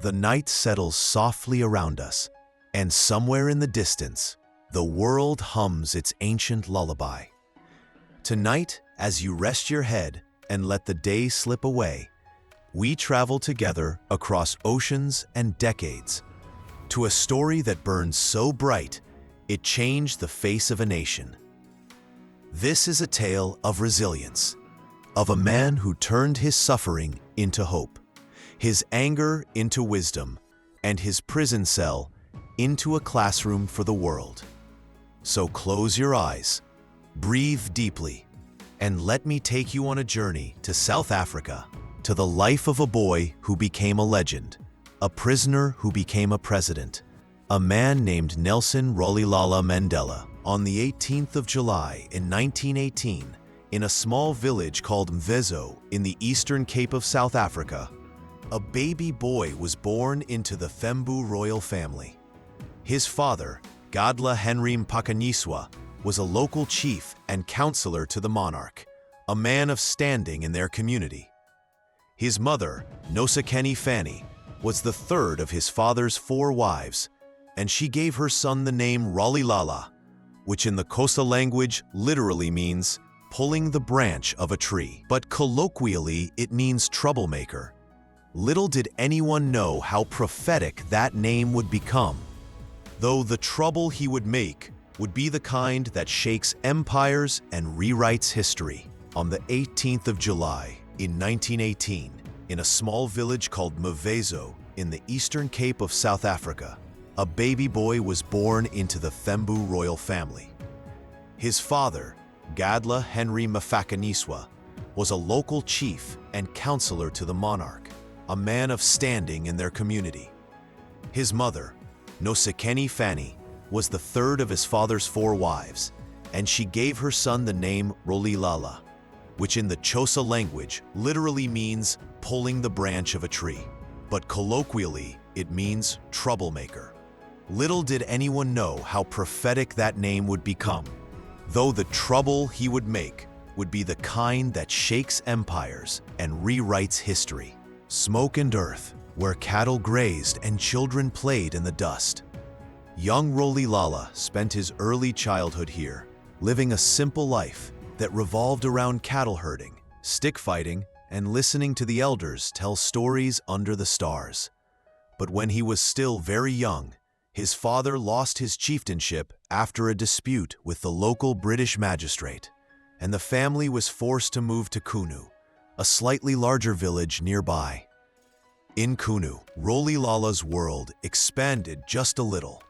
The night settles softly around us, and somewhere in the distance, the world hums its ancient lullaby. Tonight, as you rest your head and let the day slip away, we travel together across oceans and decades to a story that burns so bright it changed the face of a nation. This is a tale of resilience, of a man who turned his suffering into hope, his anger into wisdom, and his prison cell into a classroom for the world. So close your eyes, breathe deeply, and let me take you on a journey to South Africa, to the life of a boy who became a legend, a prisoner who became a president, a man named Nelson Rolihlahla Mandela. On the 18th of July in 1918, in a small village called Mvezo in the Eastern Cape of South Africa, a baby boy was born into the Thembu royal family. His father, Gadla Henry Mpakanyiswa, was a local chief and counselor to the monarch, a man of standing in their community. His mother, Nosekeni Fanny, was the third of his father's 4 wives, and she gave her son the name Rolihlahla, which in the Xhosa language literally means pulling the branch of a tree, but colloquially it means troublemaker. Little did anyone know how prophetic that name would become, though the trouble he would make would be the kind that shakes empires and rewrites history. On the 18th of July in 1918, in a small village called Mvezo in the Eastern Cape of South Africa, a baby boy was born into the Thembu royal family. His father, Gadla Henry Mpakanyiswa, was a local chief and counselor to the monarch, a man of standing in their community. His mother, Nosekeni Fanny, was the third of his father's 4 wives, and she gave her son the name Rolihlahla, which in the Xhosa language literally means pulling the branch of a tree, but colloquially it means troublemaker. Little did anyone know how prophetic that name would become, though the trouble he would make would be the kind that shakes empires and rewrites history. Smoke and earth, where cattle grazed and children played in the dust. Young Rolihlahla spent his early childhood here, living a simple life that revolved around cattle herding, stick fighting, and listening to the elders tell stories under the stars. But when he was still very young, his father lost his chieftainship after a dispute with the local British magistrate, and the family was forced to move to Kunu, a slightly larger village nearby. In Kunu, Rolihlahla's world expanded just a little.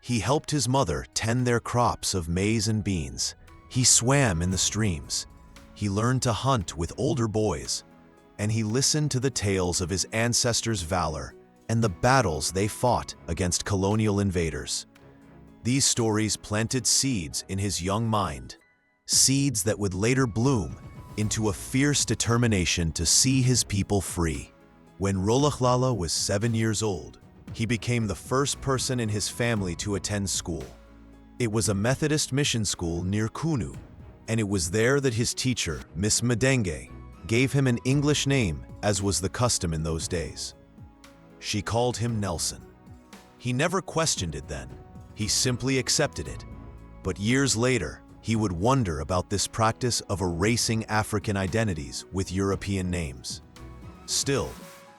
He helped his mother tend their crops of maize and beans. He swam in the streams. He learned to hunt with older boys, and he listened to the tales of his ancestors' valor and the battles they fought against colonial invaders. These stories planted seeds in his young mind, seeds that would later bloom into a fierce determination to see his people free. When Rolihlahla was 7 years old, he became the first person in his family to attend school. It was a Methodist mission school near Kunu, and it was there that his teacher, Miss Madenge, gave him an English name, as was the custom in those days. She called him Nelson. He never questioned it then. He simply accepted it. But years later, he would wonder about this practice of erasing African identities with European names. Still,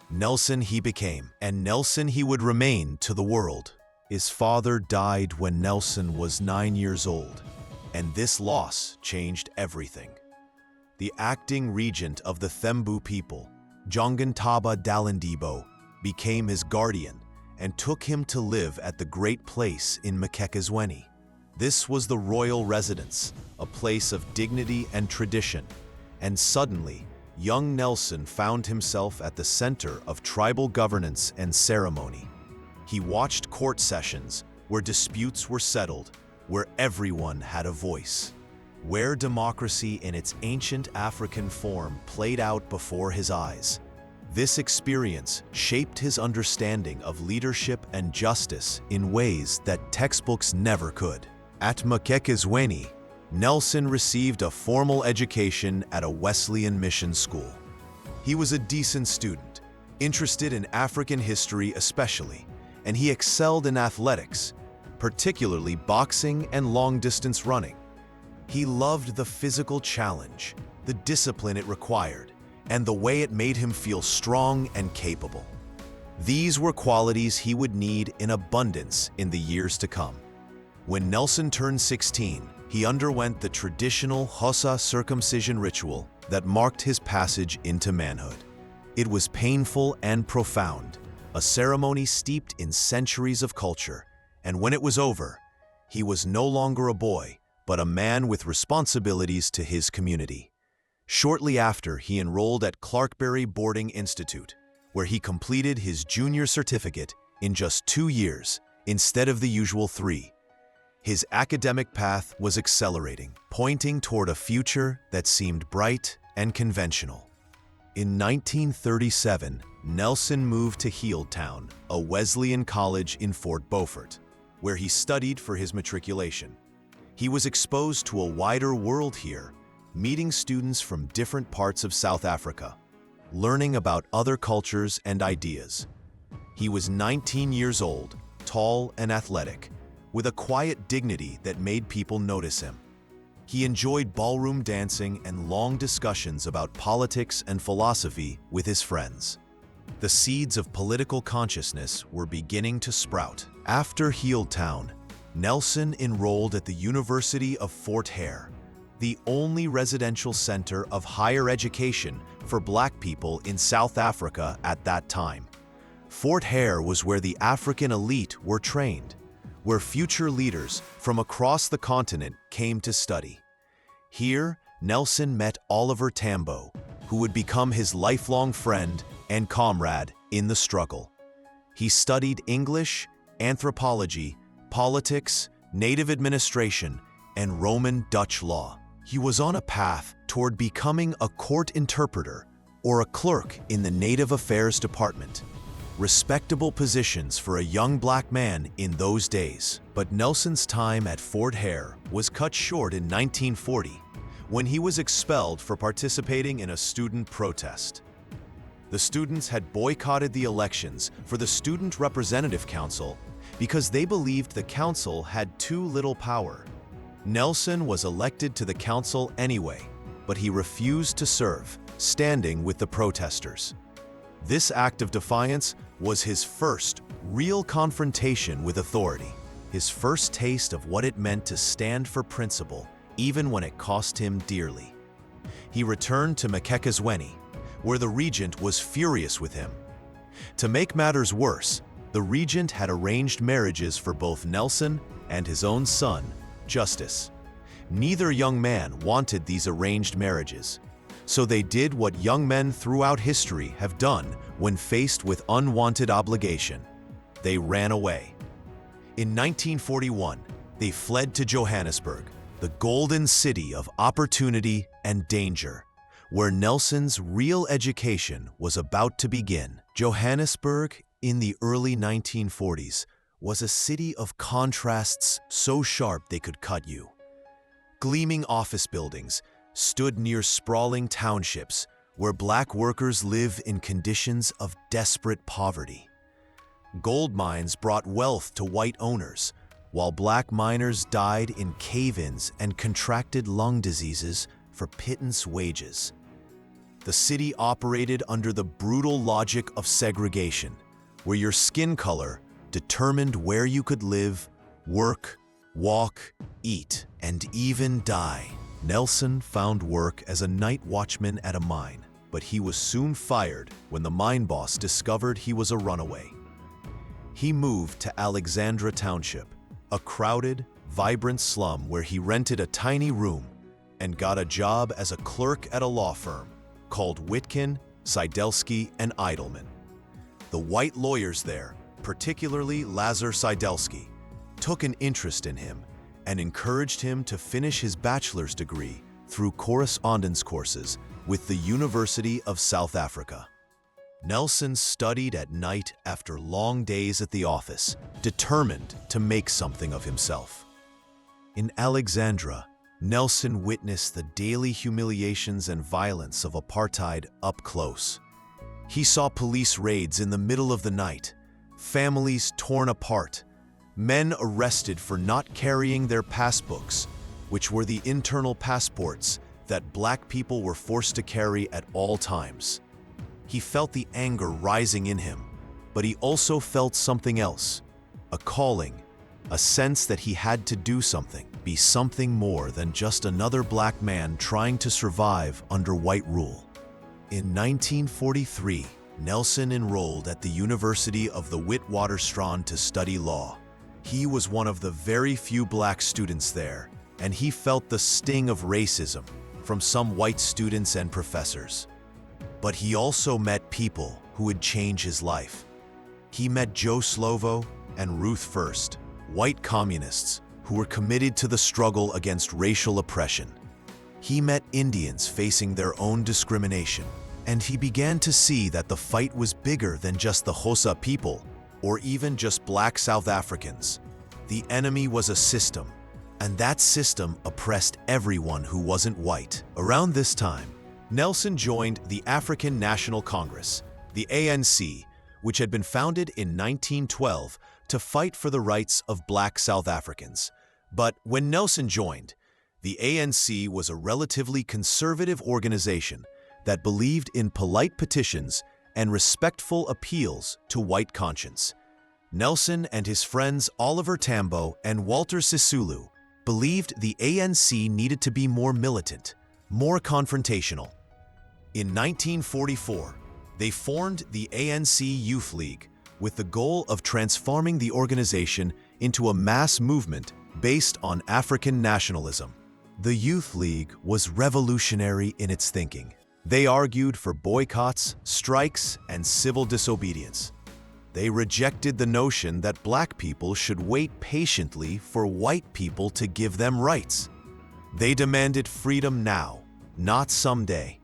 Nelson he became, and Nelson he would remain to the world. His father died when Nelson was 9 years old, and this loss changed everything. The acting regent of the Thembu people, Jongantaba Dalindibo, became his guardian and took him to live at the great place in Mkhekezweni. This was the royal residence, a place of dignity and tradition, and suddenly, young Nelson found himself at the center of tribal governance and ceremony. He watched court sessions where disputes were settled, where everyone had a voice, where democracy in its ancient African form played out before his eyes. This experience shaped his understanding of leadership and justice in ways that textbooks never could. At Mkhekezweni, Nelson received a formal education at a Wesleyan mission school. He was a decent student, interested in African history especially, and he excelled in athletics, particularly boxing and long-distance running. He loved the physical challenge, the discipline it required, and the way it made him feel strong and capable. These were qualities he would need in abundance in the years to come. When Nelson turned 16, he underwent the traditional Xhosa circumcision ritual that marked his passage into manhood. It was painful and profound, a ceremony steeped in centuries of culture, and when it was over, he was no longer a boy, but a man with responsibilities to his community. Shortly after, he enrolled at Clarkberry Boarding Institute, where he completed his junior certificate in just 2 years instead of the usual 3. His academic path was accelerating, pointing toward a future that seemed bright and conventional. In 1937, Nelson moved to Healdtown, a Wesleyan college in Fort Beaufort, where he studied for his matriculation. He was exposed to a wider world here, meeting students from different parts of South Africa, learning about other cultures and ideas. He was 19 years old, tall and athletic, with a quiet dignity that made people notice him. He enjoyed ballroom dancing and long discussions about politics and philosophy with his friends. The seeds of political consciousness were beginning to sprout. After Healdtown, Nelson enrolled at the University of Fort Hare, the only residential center of higher education for Black people in South Africa at that time. Fort Hare was where the African elite were trained, where future leaders from across the continent came to study. Here, Nelson met Oliver Tambo, who would become his lifelong friend and comrade in the struggle. He studied English, anthropology, politics, native administration, and Roman Dutch law. He was on a path toward becoming a court interpreter or a clerk in the Native Affairs Department. Respectable positions for a young Black man in those days. But Nelson's time at Fort Hare was cut short in 1940 when he was expelled for participating in a student protest. The students had boycotted the elections for the Student Representative Council because they believed the council had too little power. Nelson was elected to the council anyway, but he refused to serve, standing with the protesters. This act of defiance was his first real confrontation with authority, his first taste of what it meant to stand for principle, even when it cost him dearly. He returned to Maqhekezweni, where the regent was furious with him. To make matters worse, the regent had arranged marriages for both Nelson and his own son, Justice. Neither young man wanted these arranged marriages, so they did what young men throughout history have done when faced with unwanted obligation. They ran away. In 1941, they fled to Johannesburg, the golden city of opportunity and danger, where Nelson's real education was about to begin. Johannesburg, in the early 1940s, was a city of contrasts so sharp they could cut you. Gleaming office buildings stood near sprawling townships where Black workers live in conditions of desperate poverty. Gold mines brought wealth to white owners, while Black miners died in cave-ins and contracted lung diseases for pittance wages. The city operated under the brutal logic of segregation, where your skin color determined where you could live, work, walk, eat, and even die. Nelson found work as a night watchman at a mine, but he was soon fired when the mine boss discovered he was a runaway. He moved to Alexandra Township, a crowded, vibrant slum where he rented a tiny room and got a job as a clerk at a law firm called Witkin, Seidelski, and Eidelman. The white lawyers there, particularly Lazar Seidelski, took an interest in him and encouraged him to finish his bachelor's degree through correspondence courses with the University of South Africa. Nelson studied at night after long days at the office, determined to make something of himself. In Alexandra, Nelson witnessed the daily humiliations and violence of apartheid up close. He saw police raids in the middle of the night, families torn apart, men arrested for not carrying their passbooks, which were the internal passports that black people were forced to carry at all times. He felt the anger rising in him, but he also felt something else, a calling, a sense that he had to do something, be something more than just another black man trying to survive under white rule. In 1943, Nelson enrolled at the University of the Witwatersrand to study law. He was one of the very few black students there, and he felt the sting of racism from some white students and professors. But he also met people who would change his life. He met Joe Slovo and Ruth First, white communists who were committed to the struggle against racial oppression. He met Indians facing their own discrimination, and he began to see that the fight was bigger than just the Xhosa people or even just black South Africans. The enemy was a system, and that system oppressed everyone who wasn't white. Around this time, Nelson joined the African National Congress, the ANC, which had been founded in 1912 to fight for the rights of black South Africans. But when Nelson joined, the ANC was a relatively conservative organization that believed in polite petitions and respectful appeals to white conscience. Nelson and his friends Oliver Tambo and Walter Sisulu believed the ANC needed to be more militant, more confrontational. In 1944, they formed the ANC Youth League with the goal of transforming the organization into a mass movement based on African nationalism. The Youth League was revolutionary in its thinking. They argued for boycotts, strikes, and civil disobedience. They rejected the notion that black people should wait patiently for white people to give them rights. They demanded freedom now, not someday.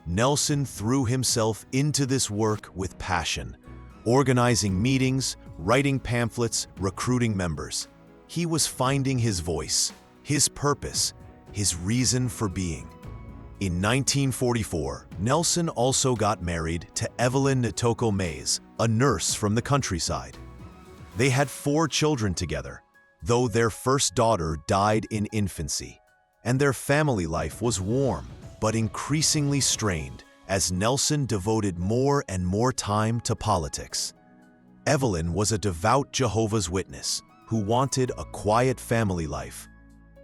Nelson threw himself into this work with passion, organizing meetings, writing pamphlets, recruiting members. He was finding his voice, his purpose, his reason for being. In 1944, Nelson also got married to Evelyn Ntoko Mays, a nurse from the countryside. They had 4 children together, though their first daughter died in infancy, and their family life was warm but increasingly strained as Nelson devoted more and more time to politics. Evelyn was a devout Jehovah's Witness who wanted a quiet family life,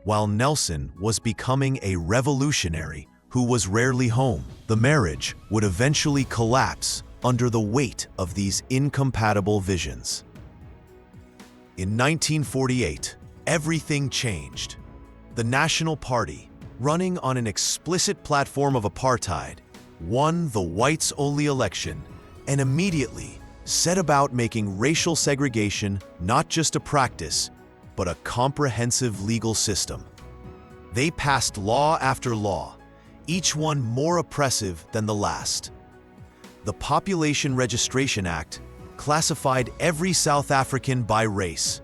while Nelson was becoming a revolutionary who was rarely home. The marriage would eventually collapse under the weight of these incompatible visions. In 1948, everything changed. The National Party, running on an explicit platform of apartheid, won the whites-only election and immediately set about making racial segregation not just a practice, but a comprehensive legal system. They passed law after law, each one more oppressive than the last. The Population Registration Act classified every South African by race.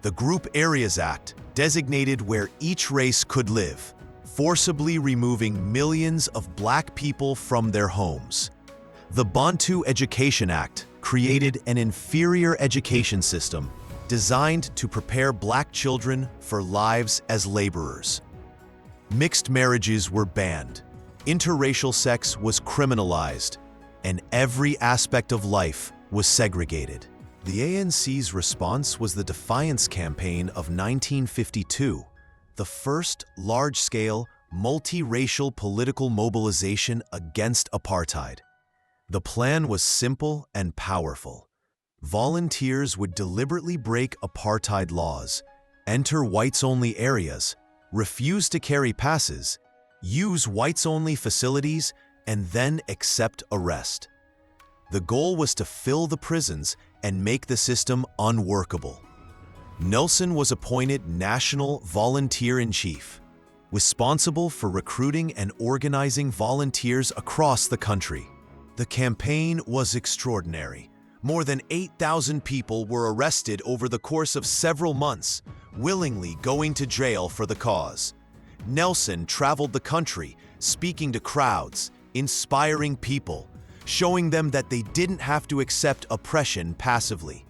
The Group Areas Act designated where each race could live, forcibly removing millions of black people from their homes. The Bantu Education Act created an inferior education system designed to prepare black children for lives as laborers. Mixed marriages were banned, interracial sex was criminalized, and every aspect of life was segregated. The ANC's response was the Defiance Campaign of 1952, the first large-scale, multiracial political mobilization against apartheid. The plan was simple and powerful. Volunteers would deliberately break apartheid laws, enter whites-only areas, refuse to carry passes, use whites-only facilities, and then accept arrest. The goal was to fill the prisons and make the system unworkable. Nelson was appointed National Volunteer-in-Chief, responsible for recruiting and organizing volunteers across the country. The campaign was extraordinary. More than 8,000 people were arrested over the course of several months, willingly going to jail for the cause. Nelson traveled the country, speaking to crowds, inspiring people, showing them that they didn't have to accept oppression passively.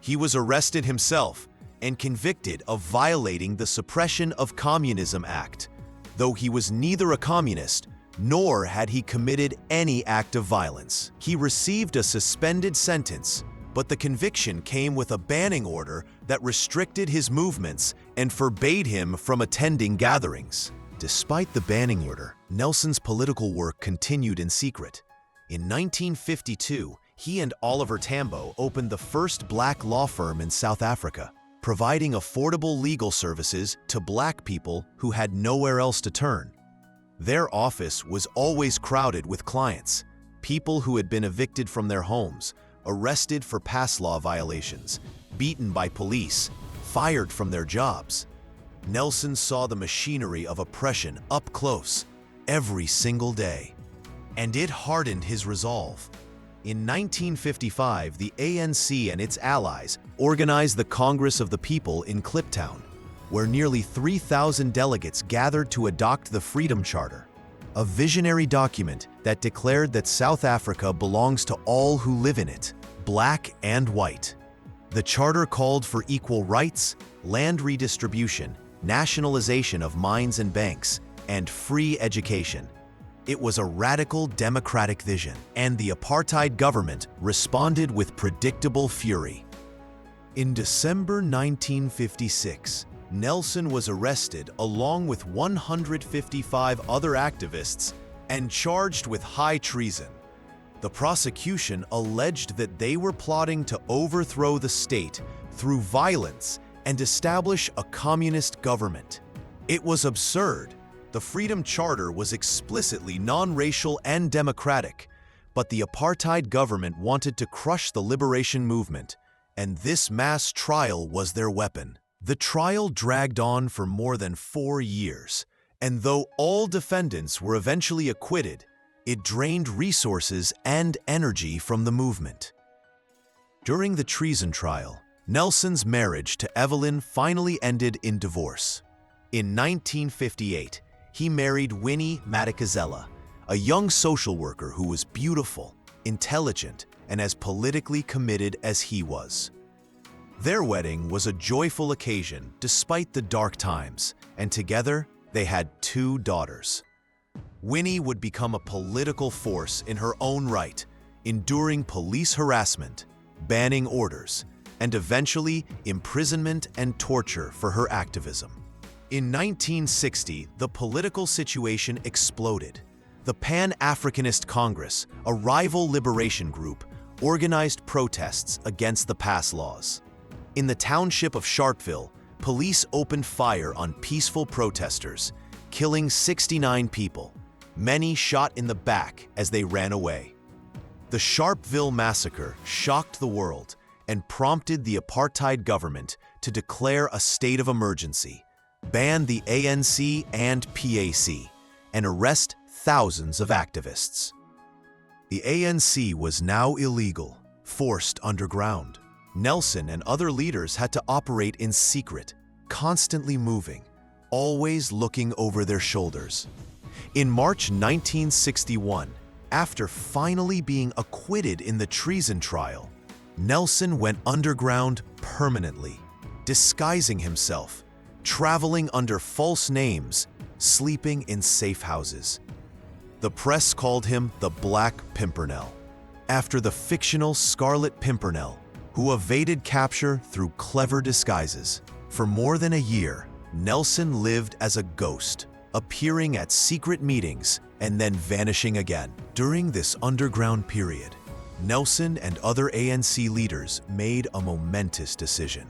He was arrested himself and convicted of violating the Suppression of Communism Act, though he was neither a communist nor had he committed any act of violence. He received a suspended sentence, but the conviction came with a banning order that restricted his movements and forbade him from attending gatherings. Despite the banning order, Nelson's political work continued in secret. In 1952, he and Oliver Tambo opened the first black law firm in South Africa, providing affordable legal services to black people who had nowhere else to turn. Their office was always crowded with clients, people who had been evicted from their homes, arrested for pass law violations, beaten by police, fired from their jobs. Nelson saw the machinery of oppression up close every single day, and it hardened his resolve. In 1955, the ANC and its allies organized the Congress of the People in Kliptown, where nearly 3,000 delegates gathered to adopt the Freedom Charter, a visionary document that declared that South Africa belongs to all who live in it, black and white. The charter called for equal rights, land redistribution, nationalization of mines and banks, and free education. It was a radical democratic vision, and the apartheid government responded with predictable fury. In December 1956, Nelson was arrested along with 155 other activists and charged with high treason. The prosecution alleged that they were plotting to overthrow the state through violence and establish a communist government. It was absurd. The Freedom Charter was explicitly non-racial and democratic, but the apartheid government wanted to crush the liberation movement, and this mass trial was their weapon. The trial dragged on for more than 4 years, and though all defendants were eventually acquitted, it drained resources and energy from the movement. During the treason trial, Nelson's marriage to Evelyn finally ended in divorce. In 1958, he married Winnie Madikizela, a young social worker who was beautiful, intelligent, and as politically committed as he was. Their wedding was a joyful occasion despite the dark times, and together they had 2 daughters. Winnie would become a political force in her own right, enduring police harassment, banning orders, and eventually imprisonment and torture for her activism. In 1960, the political situation exploded. The Pan-Africanist Congress, a rival liberation group, organized protests against the pass laws. In the township of Sharpeville, police opened fire on peaceful protesters, killing 69 people, many shot in the back as they ran away. The Sharpeville massacre shocked the world and prompted the apartheid government to declare a state of emergency, ban the ANC and PAC, and arrest thousands of activists. The ANC was now illegal, forced underground. Nelson and other leaders had to operate in secret, constantly moving, always looking over their shoulders. In March 1961, after finally being acquitted in the treason trial, Nelson went underground permanently, disguising himself, traveling under false names, sleeping in safe houses. The press called him the Black Pimpernel, after the fictional Scarlet Pimpernel, who evaded capture through clever disguises. For more than a year, Nelson lived as a ghost, appearing at secret meetings and then vanishing again. During this underground period, Nelson and other ANC leaders made a momentous decision.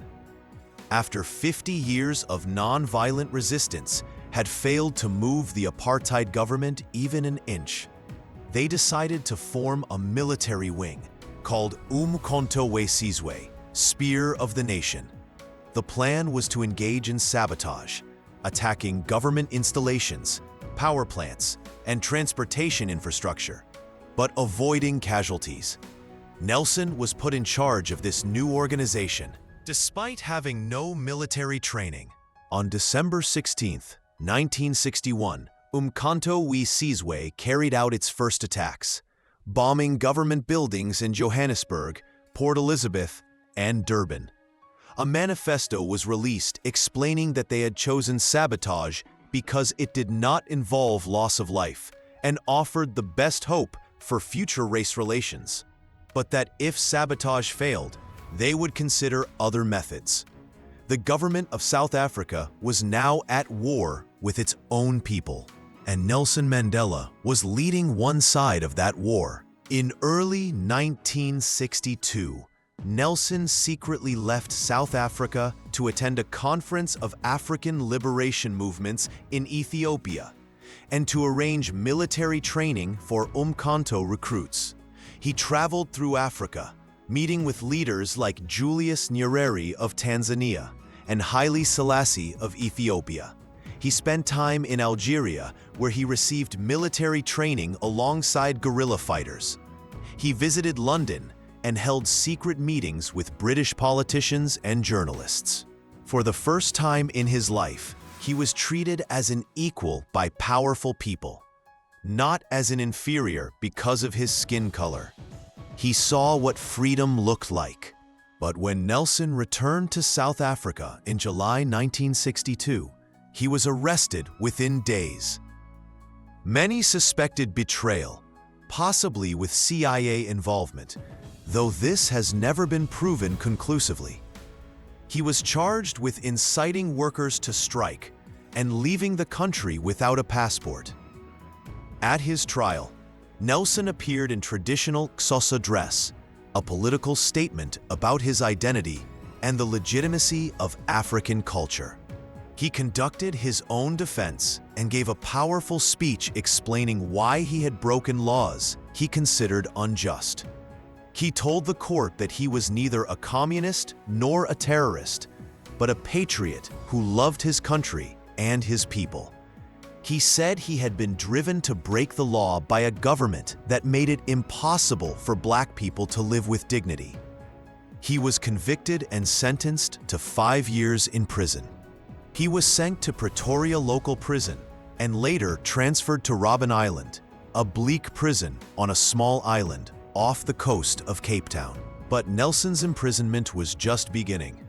After 50 years of non-violent resistance had failed to move the apartheid government even an inch, they decided to form a military wing called Umkhonto we Sizwe, Spear of the Nation. The plan was to engage in sabotage, attacking government installations, power plants, and transportation infrastructure, but avoiding casualties. Nelson was put in charge of this new organization, despite having no military training. On December 16, 1961, Umkhonto we Sizwe carried out its first attacks, bombing government buildings in Johannesburg, Port Elizabeth, and Durban. A manifesto was released explaining that they had chosen sabotage because it did not involve loss of life and offered the best hope for future race relations, but that if sabotage failed, they would consider other methods. The government of South Africa was now at war with its own people, and Nelson Mandela was leading one side of that war. In early 1962, Nelson secretly left South Africa to attend a conference of African liberation movements in Ethiopia and to arrange military training for Umkhonto recruits. He traveled through Africa, meeting with leaders like Julius Nyerere of Tanzania and Haile Selassie of Ethiopia. He spent time in Algeria, where he received military training alongside guerrilla fighters. He visited London and held secret meetings with British politicians and journalists. For the first time in his life, he was treated as an equal by powerful people, not as an inferior because of his skin color. He saw what freedom looked like. But when Nelson returned to South Africa in July 1962, he was arrested within days. Many suspected betrayal, possibly with CIA involvement, though this has never been proven conclusively. He was charged with inciting workers to strike and leaving the country without a passport. At his trial, Nelson appeared in traditional Xhosa dress, a political statement about his identity and the legitimacy of African culture. He conducted his own defense and gave a powerful speech explaining why he had broken laws he considered unjust. He told the court that he was neither a communist nor a terrorist, but a patriot who loved his country and his people. He said he had been driven to break the law by a government that made it impossible for Black people to live with dignity. He was convicted and sentenced to 5 years in prison. He was sent to Pretoria local prison and later transferred to Robben Island, a bleak prison on a small island off the coast of Cape Town. But Nelson's imprisonment was just beginning.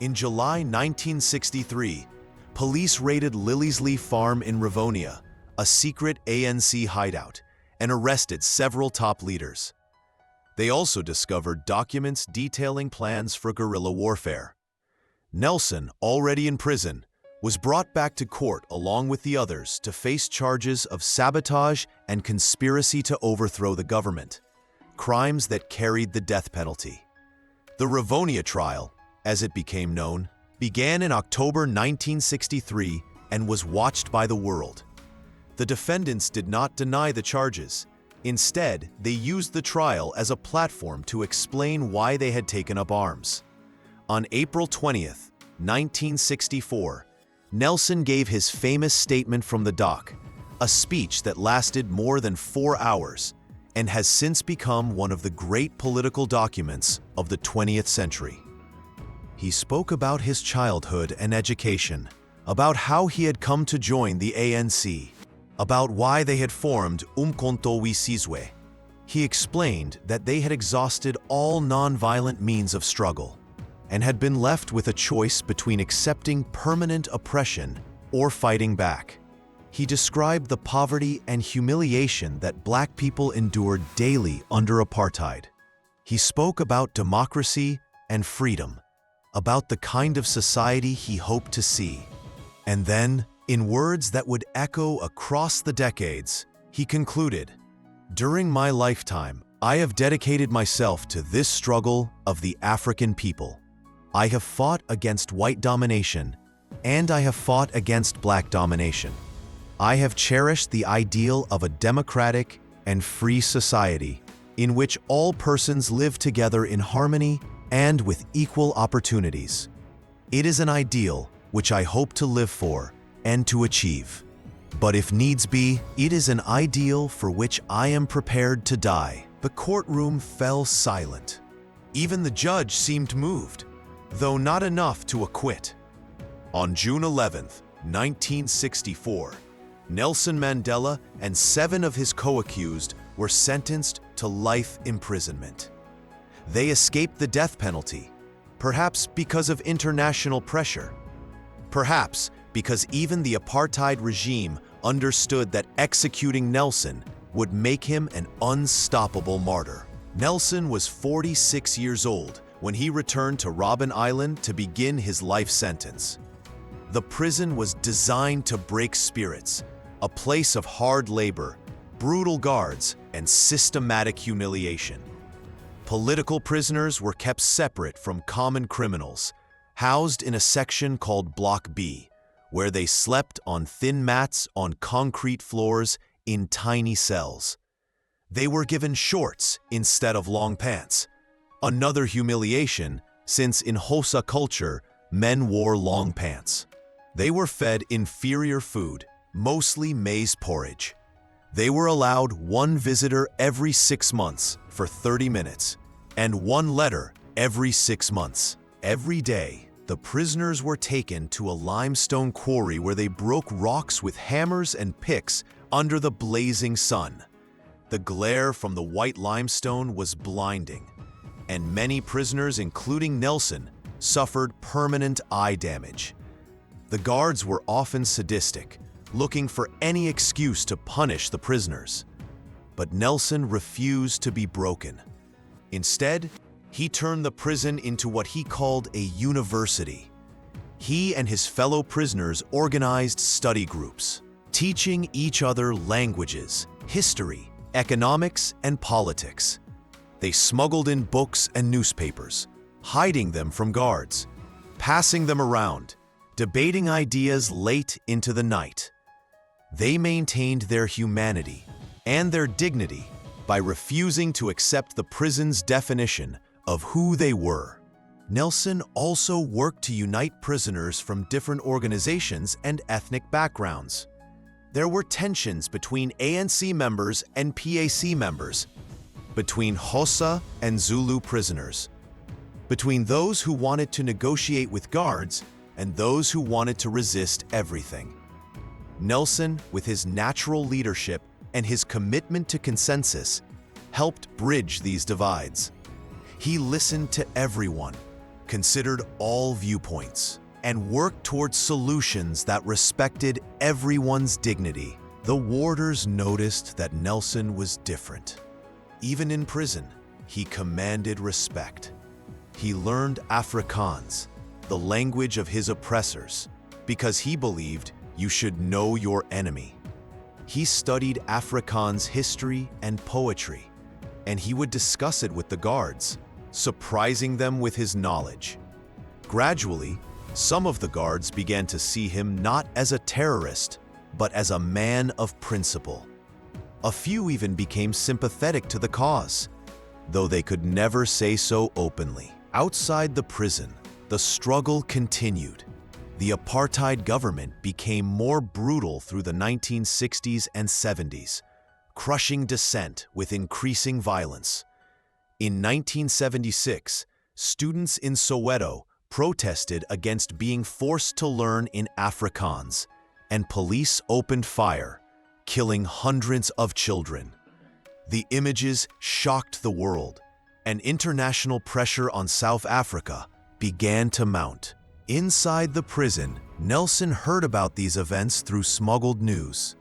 In July 1963, police raided Liliesleaf Farm in Rivonia, a secret ANC hideout, and arrested several top leaders. They also discovered documents detailing plans for guerrilla warfare. Nelson, already in prison, was brought back to court along with the others to face charges of sabotage and conspiracy to overthrow the government, crimes that carried the death penalty. The Rivonia trial, as it became known, began in October 1963 and was watched by the world. The defendants did not deny the charges. Instead, they used the trial as a platform to explain why they had taken up arms. On April 20th, 1964, Nelson gave his famous statement from the dock, a speech that lasted more than 4 hours and has since become one of the great political documents of the 20th century. He spoke about his childhood and education, about how he had come to join the ANC, about why they had formed Umkhonto we Sizwe. He explained that they had exhausted all non-violent means of struggle and had been left with a choice between accepting permanent oppression or fighting back. He described the poverty and humiliation that Black people endured daily under apartheid. He spoke about democracy and freedom, about the kind of society he hoped to see. And then, in words that would echo across the decades, he concluded, "During my lifetime, I have dedicated myself to this struggle of the African people. I have fought against white domination, and I have fought against Black domination. I have cherished the ideal of a democratic and free society in which all persons live together in harmony and with equal opportunities. It is an ideal which I hope to live for and to achieve. But if needs be, it is an ideal for which I am prepared to die." The courtroom fell silent. Even the judge seemed moved, though not enough to acquit. On June 11th, 1964, Nelson Mandela and 7 of his co-accused were sentenced to life imprisonment. They escaped the death penalty, perhaps because of international pressure. Perhaps because even the apartheid regime understood that executing Nelson would make him an unstoppable martyr. Nelson was 46 years old when he returned to Robben Island to begin his life sentence. The prison was designed to break spirits, a place of hard labor, brutal guards, and systematic humiliation. Political prisoners were kept separate from common criminals, housed in a section called Block B, where they slept on thin mats on concrete floors in tiny cells. They were given shorts instead of long pants. Another humiliation, since in Xhosa culture, men wore long pants. They were fed inferior food, mostly maize porridge. They were allowed one visitor every 6 months for 30 minutes, and one letter every 6 months. Every day, the prisoners were taken to a limestone quarry where they broke rocks with hammers and picks under the blazing sun. The glare from the white limestone was blinding, and many prisoners, including Nelson, suffered permanent eye damage. The guards were often sadistic, looking for any excuse to punish the prisoners. But Nelson refused to be broken. Instead, he turned the prison into what he called a university. He and his fellow prisoners organized study groups, teaching each other languages, history, economics, and politics. They smuggled in books and newspapers, hiding them from guards, passing them around, debating ideas late into the night. They maintained their humanity and their dignity by refusing to accept the prison's definition of who they were. Nelson also worked to unite prisoners from different organizations and ethnic backgrounds. There were tensions between ANC members and PAC members, between Xhosa and Zulu prisoners, between those who wanted to negotiate with guards and those who wanted to resist everything. Nelson, with his natural leadership and his commitment to consensus, helped bridge these divides. He listened to everyone, considered all viewpoints, and worked towards solutions that respected everyone's dignity. The warders noticed that Nelson was different. Even in prison, he commanded respect. He learned Afrikaans, the language of his oppressors, because he believed you should know your enemy. He studied Afrikaans history and poetry, and he would discuss it with the guards, surprising them with his knowledge. Gradually, some of the guards began to see him not as a terrorist, but as a man of principle. A few even became sympathetic to the cause, though they could never say so openly. Outside the prison, the struggle continued. The apartheid government became more brutal through the 1960s and 70s, crushing dissent with increasing violence. In 1976, students in Soweto protested against being forced to learn in Afrikaans, and police opened fire, killing hundreds of children. The images shocked the world, and international pressure on South Africa began to mount. Inside the prison, Nelson heard about these events through smuggled news.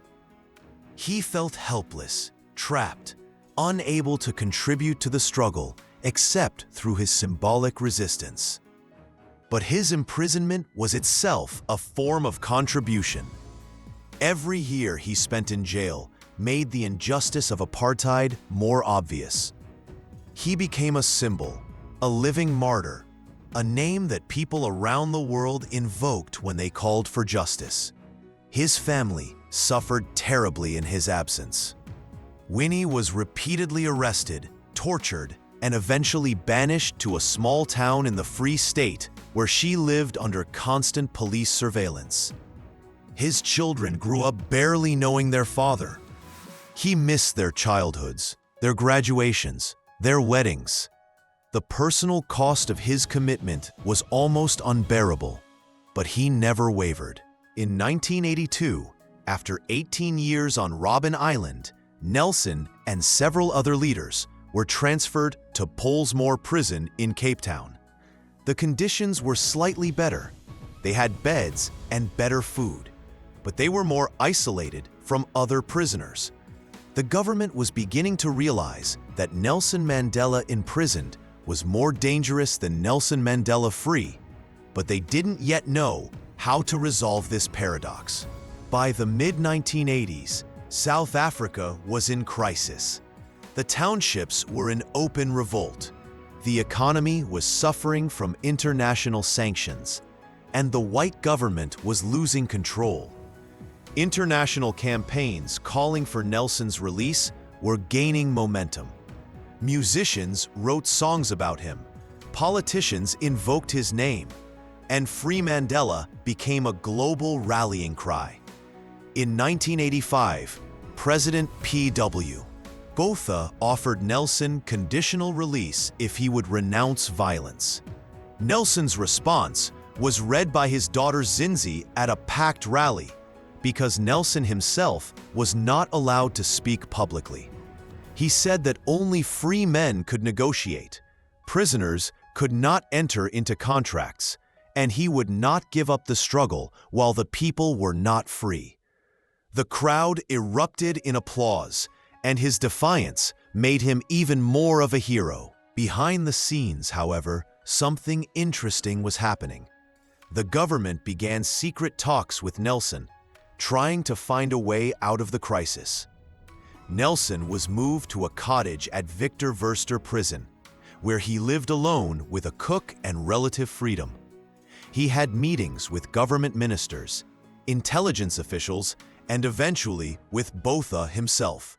He felt helpless, trapped, unable to contribute to the struggle except through his symbolic resistance. But his imprisonment was itself a form of contribution. Every year he spent in jail made the injustice of apartheid more obvious. He became a symbol, a living martyr, a name that people around the world invoked when they called for justice. His family suffered terribly in his absence. Winnie was repeatedly arrested, tortured, and eventually banished to a small town in the Free State where she lived under constant police surveillance. His children grew up barely knowing their father. He missed their childhoods, their graduations, their weddings. The personal cost of his commitment was almost unbearable, but he never wavered. In 1982, after 18 years on Robben Island, Nelson and several other leaders were transferred to Pollsmoor Prison in Cape Town. The conditions were slightly better. They had beds and better food, but they were more isolated from other prisoners. The government was beginning to realize that Nelson Mandela imprisoned was more dangerous than Nelson Mandela free, but they didn't yet know how to resolve this paradox. By the mid-1980s, South Africa was in crisis. The townships were in open revolt. The economy was suffering from international sanctions, and the white government was losing control. International campaigns calling for Nelson's release were gaining momentum. Musicians wrote songs about him, politicians invoked his name, and Free Mandela became a global rallying cry. In 1985, President P.W. Botha offered Nelson conditional release if he would renounce violence. Nelson's response was read by his daughter Zinzi at a packed rally, because Nelson himself was not allowed to speak publicly. He said that only free men could negotiate, prisoners could not enter into contracts, and he would not give up the struggle while the people were not free. The crowd erupted in applause, and his defiance made him even more of a hero. Behind the scenes, however, something interesting was happening. The government began secret talks with Nelson, trying to find a way out of the crisis. Nelson was moved to a cottage at Victor Verster Prison, where he lived alone with a cook and relative freedom. He had meetings with government ministers, intelligence officials, and eventually with Botha himself.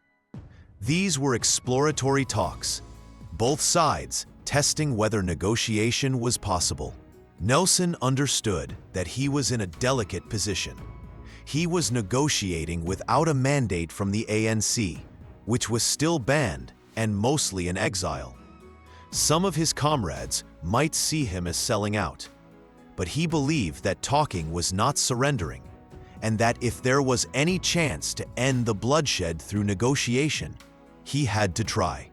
These were exploratory talks, both sides testing whether negotiation was possible. Nelson understood that he was in a delicate position. He was negotiating without a mandate from the ANC, which was still banned and mostly in exile. Some of his comrades might see him as selling out, but he believed that talking was not surrendering, and that if there was any chance to end the bloodshed through negotiation, he had to try.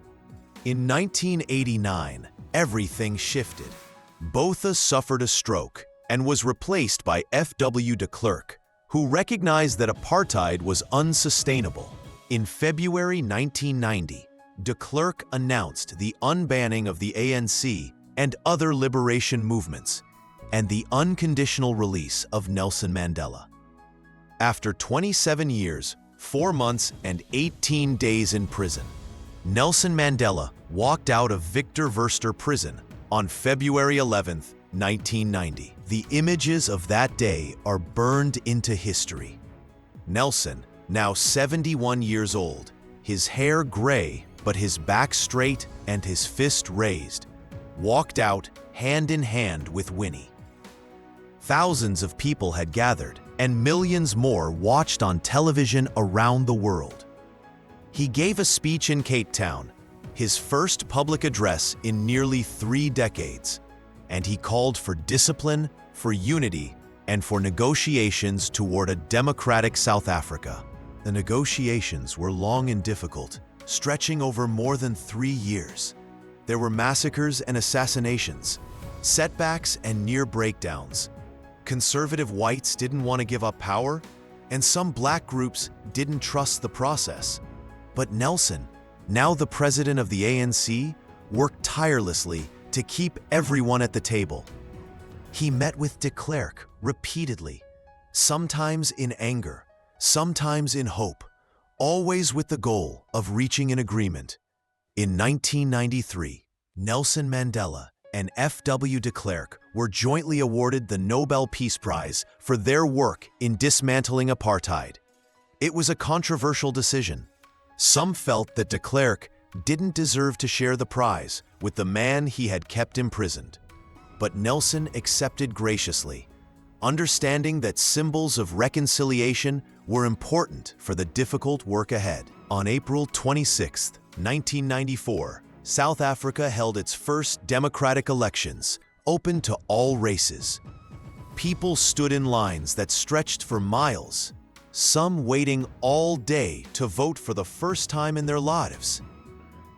In 1989, everything shifted. Botha suffered a stroke and was replaced by F.W. de Klerk, who recognized that apartheid was unsustainable. In February 1990, de Klerk announced the unbanning of the ANC and other liberation movements, and the unconditional release of Nelson Mandela. After 27 years, 4 months, and 18 days in prison, Nelson Mandela walked out of Victor Verster Prison on February 11, 1990. The images of that day are burned into history. Nelson, now 71 years old, his hair gray but his back straight and his fist raised, walked out hand in hand with Winnie. Thousands of people had gathered, and millions more watched on television around the world. He gave a speech in Cape Town, his first public address in nearly 3 decades, and he called for discipline, for unity, and for negotiations toward a democratic South Africa. The negotiations were long and difficult, stretching over more than 3 years. There were massacres and assassinations, setbacks and near breakdowns. Conservative whites didn't want to give up power, and some black groups didn't trust the process. But Nelson, now the president of the ANC, worked tirelessly to keep everyone at the table. He met with de Klerk repeatedly, sometimes in anger, sometimes in hope, always with the goal of reaching an agreement. In 1993, Nelson Mandela and F.W. de Klerk were jointly awarded the Nobel Peace Prize for their work in dismantling apartheid. It was a controversial decision. Some felt that de Klerk didn't deserve to share the prize with the man he had kept imprisoned. But Nelson accepted graciously, understanding that symbols of reconciliation were important for the difficult work ahead. On April 26, 1994, South Africa held its first democratic elections, open to all races. People stood in lines that stretched for miles. some waiting all day to vote for the first time in their lives.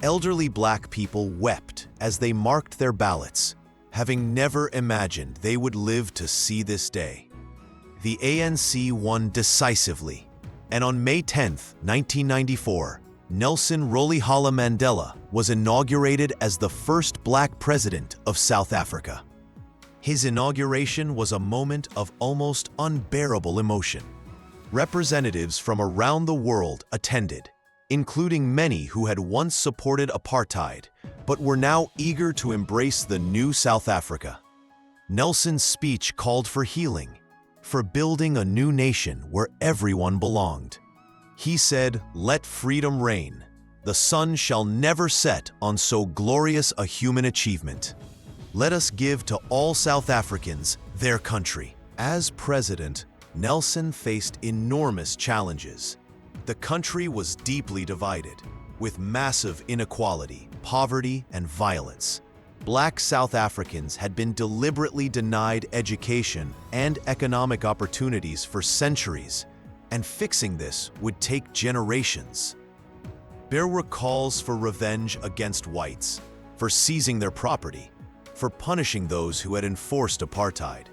Elderly Black people wept as they marked their ballots, having never imagined they would live to see this day. The ANC won decisively, and on May 10, 1994, Nelson Rolihlahla Mandela was inaugurated as the first Black president of South Africa. His inauguration was a moment of almost unbearable emotion. Representatives from around the world attended, including many who had once supported apartheid but were now eager to embrace the new South Africa. Nelson's speech called for healing, for building a new nation where everyone belonged. He said, "Let freedom reign. The sun shall never set on so glorious a human achievement. Let us give to all South Africans their country." As president, Nelson faced enormous challenges. The country was deeply divided, with massive inequality, poverty, and violence. Black South Africans had been deliberately denied education and economic opportunities for centuries, and fixing this would take generations. There were calls for revenge against whites, for seizing their property, for punishing those who had enforced apartheid.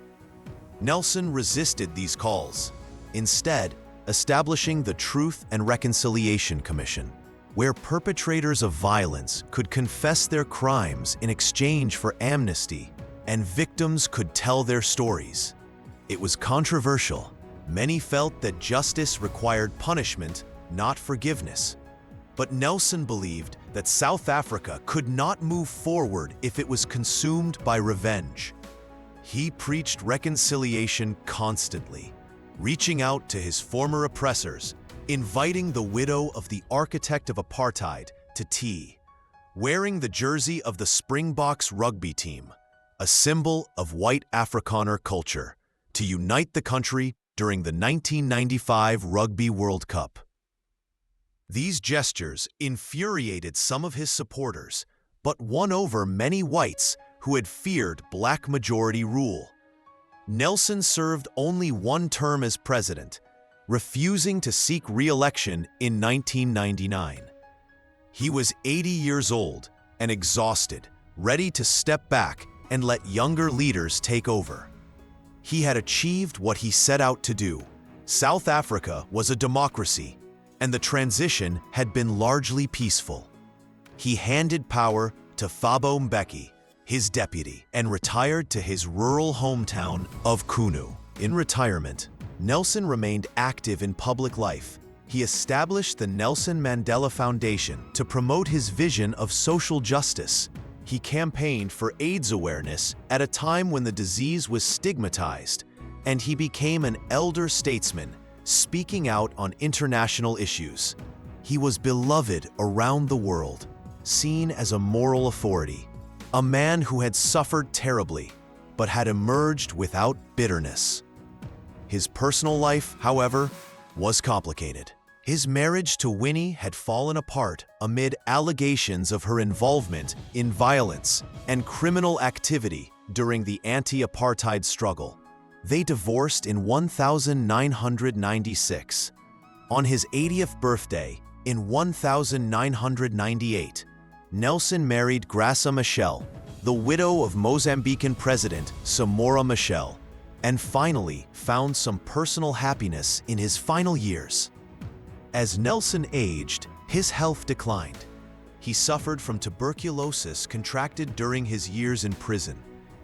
Nelson resisted these calls, instead establishing the Truth and Reconciliation Commission, where perpetrators of violence could confess their crimes in exchange for amnesty, and victims could tell their stories. It was controversial. Many felt that justice required punishment, not forgiveness. But Nelson believed that South Africa could not move forward if it was consumed by revenge. He preached reconciliation constantly, reaching out to his former oppressors, inviting the widow of the architect of apartheid to tea, wearing the jersey of the Springboks rugby team, a symbol of white Afrikaner culture, to unite the country during the 1995 Rugby World Cup. These gestures infuriated some of his supporters, but won over many whites who had feared Black majority rule. Nelson served only one term as president, refusing to seek re-election in 1999. He was 80 years old and exhausted, ready to step back and let younger leaders take over. He had achieved what he set out to do. South Africa was a democracy, and the transition had been largely peaceful. He handed power to Thabo Mbeki, his deputy, and retired to his rural hometown of Kunu. In retirement, Nelson remained active in public life. He established the Nelson Mandela Foundation to promote his vision of social justice. He campaigned for AIDS awareness at a time when the disease was stigmatized, and he became an elder statesman, speaking out on international issues. He was beloved around the world, seen as a moral authority, a man who had suffered terribly, but had emerged without bitterness. His personal life, however, was complicated. His marriage to Winnie had fallen apart amid allegations of her involvement in violence and criminal activity during the anti-apartheid struggle. They divorced in 1996. On his 80th birthday, in 1998, Nelson married Graça Machel, the widow of Mozambican President Samora Machel, and finally found some personal happiness in his final years. As Nelson aged, his health declined. He suffered from tuberculosis contracted during his years in prison,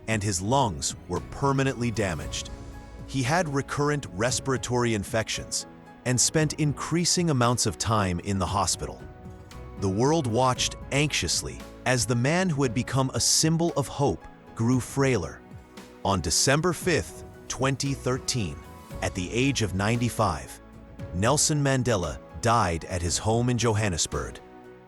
and his lungs were permanently damaged. He had recurrent respiratory infections and spent increasing amounts of time in the hospital. The world watched anxiously as the man who had become a symbol of hope grew frailer. On December 5, 2013, at the age of 95, Nelson Mandela died at his home in Johannesburg,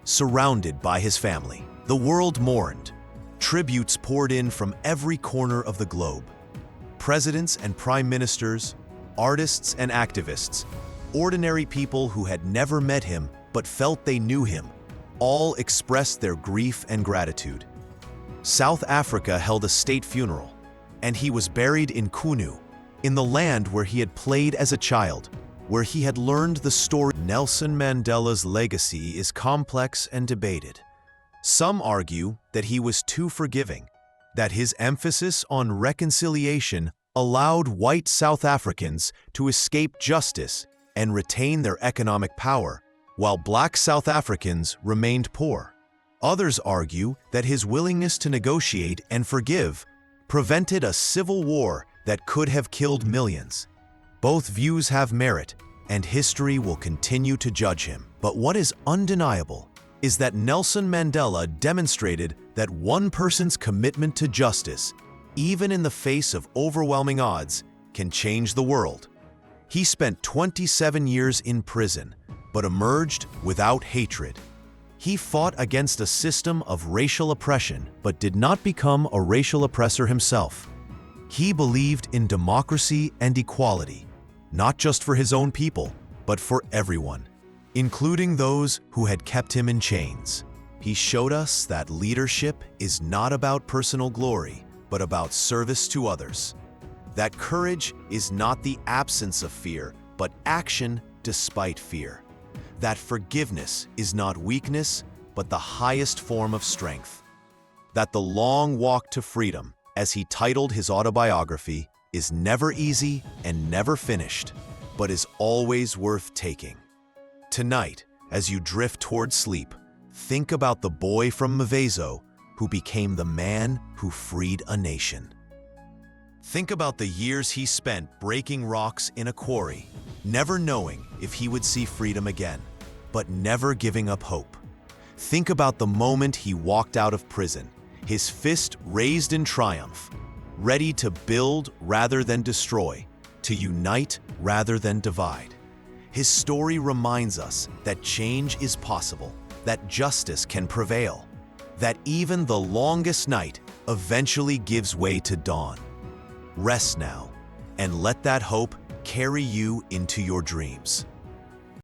surrounded by his family. The world mourned. Tributes poured in from every corner of the globe. Presidents and prime ministers, artists and activists, ordinary people who had never met him but felt they knew him, all expressed their grief and gratitude. South Africa held a state funeral, and he was buried in Kunu, in the land where he had played as a child, where he had learned the story. Nelson Mandela's legacy is complex and debated. Some argue that he was too forgiving, that his emphasis on reconciliation allowed white South Africans to escape justice and retain their economic power, while black South Africans remained poor. Others argue that his willingness to negotiate and forgive prevented a civil war that could have killed millions. Both views have merit, and history will continue to judge him. But what is undeniable is that Nelson Mandela demonstrated that one person's commitment to justice, even in the face of overwhelming odds, can change the world. He spent 27 years in prison, but emerged without hatred. He fought against a system of racial oppression, but did not become a racial oppressor himself. He believed in democracy and equality, not just for his own people, but for everyone, including those who had kept him in chains. He showed us that leadership is not about personal glory, but about service to others. That courage is not the absence of fear, but action despite fear. That forgiveness is not weakness, but the highest form of strength. That the long walk to freedom, as he titled his autobiography, is never easy and never finished, but is always worth taking. Tonight, as you drift toward sleep, think about the boy from Mvezo who became the man who freed a nation. Think about the years he spent breaking rocks in a quarry, never knowing if he would see freedom again, but never giving up hope. Think about the moment he walked out of prison, his fist raised in triumph, ready to build rather than destroy, to unite rather than divide. His story reminds us that change is possible, that justice can prevail, that even the longest night eventually gives way to dawn. Rest now, and let that hope carry you into your dreams.